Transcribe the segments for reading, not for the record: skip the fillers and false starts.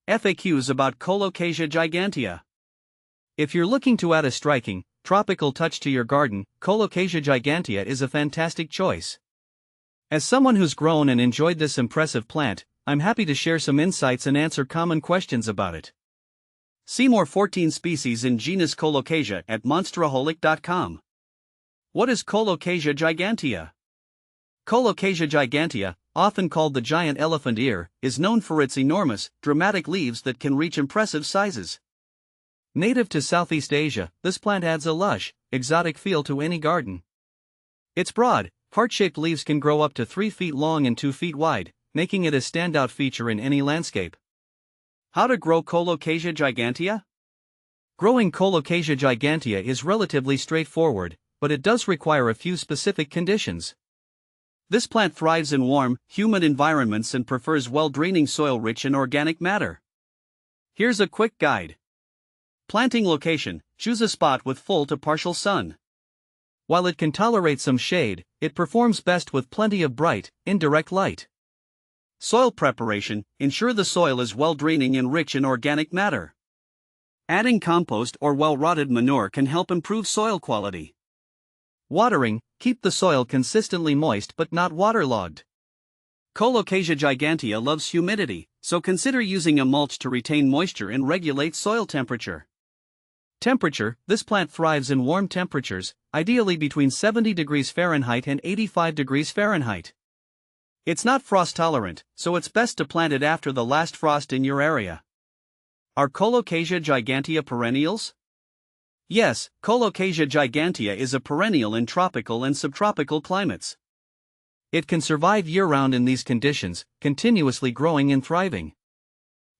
FAQs about Colocasia gigantea. If you're looking to add a striking, tropical touch to your garden, Colocasia gigantea is a fantastic choice. As someone who's grown and enjoyed this impressive plant, I'm happy to share some insights and answer common questions about it. See more 14 species in genus Colocasia at monsteraholic.com. What is Colocasia gigantea? Colocasia gigantea, often called the giant elephant ear, is known for its enormous, dramatic leaves that can reach impressive sizes. Native to Southeast Asia, this plant adds a lush, exotic feel to any garden. Its broad, heart-shaped leaves can grow up to 3 feet long and 2 feet wide, making it a standout feature in any landscape. How to grow Colocasia gigantea? Growing Colocasia gigantea is relatively straightforward, but it does require a few specific conditions. This plant thrives in warm, humid environments and prefers well-draining soil rich in organic matter. Here's a quick guide. Planting location: choose a spot with full to partial sun. While it can tolerate some shade, it performs best with plenty of bright, indirect light. Soil preparation: ensure the soil is well-draining and rich in organic matter. Adding compost or well-rotted manure can help improve soil quality. Watering: keep the soil consistently moist but not waterlogged. Colocasia gigantea loves humidity, so consider using a mulch to retain moisture and regulate soil temperature. Temperature: this plant thrives in warm temperatures, ideally between 70 degrees Fahrenheit and 85 degrees Fahrenheit. It's not frost tolerant, so it's best to plant it after the last frost in your area. Are Colocasia gigantea perennials? Yes, Colocasia gigantea is a perennial in tropical and subtropical climates. It can survive year-round in these conditions, continuously growing and thriving.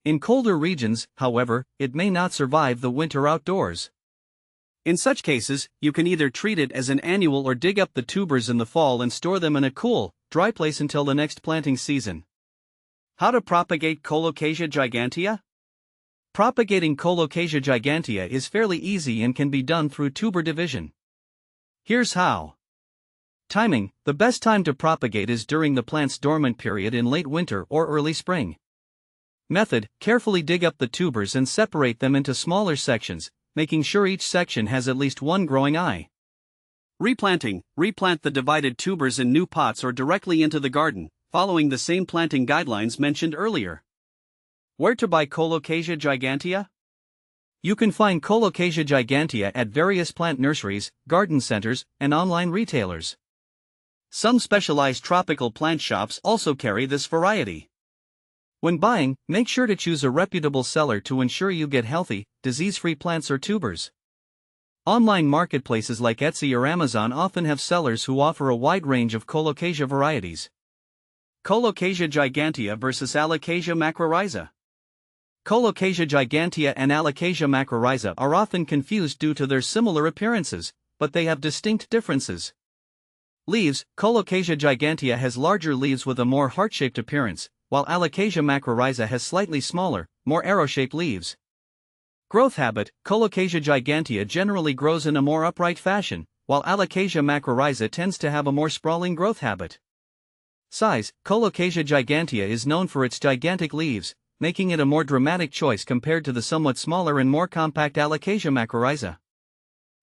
In colder regions, however, it may not survive the winter outdoors. In such cases, you can either treat it as an annual or dig up the tubers in the fall and store them in a cool, dry place until the next planting season. How to propagate Colocasia gigantea? Propagating Colocasia gigantea is fairly easy and can be done through tuber division. Here's how. Timing: the best time to propagate is during the plant's dormant period in late winter or early spring. Method: carefully dig up the tubers and separate them into smaller sections, making sure each section has at least one growing eye. Replanting: replant the divided tubers in new pots or directly into the garden, following the same planting guidelines mentioned earlier. Where to buy Colocasia gigantea? You can find Colocasia gigantea at various plant nurseries, garden centers, and online retailers. Some specialized tropical plant shops also carry this variety. When buying, make sure to choose a reputable seller to ensure you get healthy, disease-free plants or tubers. Online marketplaces like Etsy or Amazon often have sellers who offer a wide range of Colocasia varieties. Colocasia gigantea versus Alocasia macrorrhiza. Colocasia gigantea and Alocasia macrorrhiza are often confused due to their similar appearances, but they have distinct differences. Leaves: Colocasia gigantea has larger leaves with a more heart-shaped appearance, while Alocasia macrorrhiza has slightly smaller, more arrow-shaped leaves. Growth habit: Colocasia gigantea generally grows in a more upright fashion, while Alocasia macrorrhiza tends to have a more sprawling growth habit. Size: Colocasia gigantea is known for its gigantic leaves, making it a more dramatic choice compared to the somewhat smaller and more compact Alocasia macrorrhiza.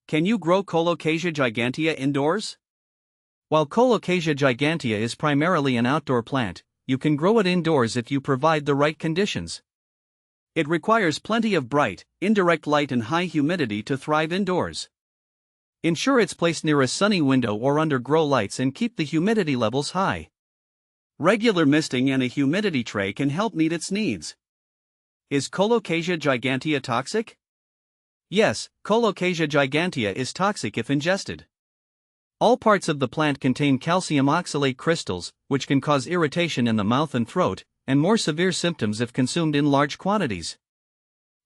Can you grow Colocasia gigantea indoors? While Colocasia gigantea is primarily an outdoor plant, you can grow it indoors if you provide the right conditions. It requires plenty of bright, indirect light and high humidity to thrive indoors. Ensure it's placed near a sunny window or under grow lights and keep the humidity levels high. Regular misting and a humidity tray can help meet its needs. Is Colocasia gigantea toxic? Yes, Colocasia gigantea is toxic if ingested. All parts of the plant contain calcium oxalate crystals, which can cause irritation in the mouth and throat, and more severe symptoms if consumed in large quantities.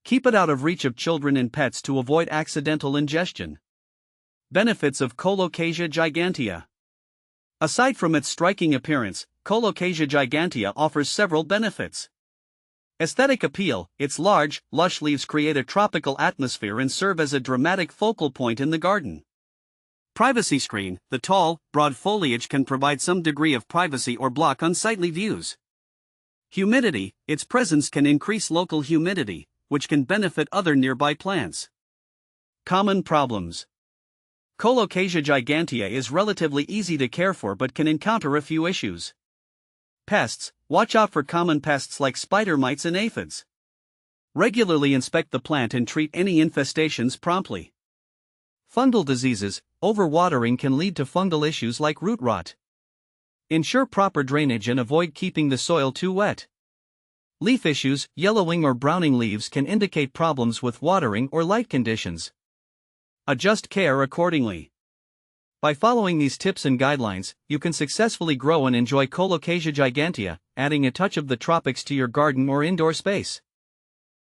Keep it out of reach of children and pets to avoid accidental ingestion. Benefits of Colocasia gigantea. Aside from its striking appearance, Colocasia gigantea offers several benefits. Aesthetic appeal: its large, lush leaves create a tropical atmosphere and serve as a dramatic focal point in the garden. Privacy screen: the tall, broad foliage can provide some degree of privacy or block unsightly views. Humidity, its presence can increase local humidity, which can benefit other nearby plants. Common problems. Colocasia gigantea is relatively easy to care for but can encounter a few issues. Pests, watch out for common pests like spider mites and aphids. Regularly inspect the plant and treat any infestations promptly. Fungal diseases, overwatering can lead to fungal issues like root rot. Ensure proper drainage and avoid keeping the soil too wet. Leaf issues, yellowing or browning leaves can indicate problems with watering or light conditions. Adjust care accordingly. By following these tips and guidelines, you can successfully grow and enjoy Colocasia gigantea, adding a touch of the tropics to your garden or indoor space.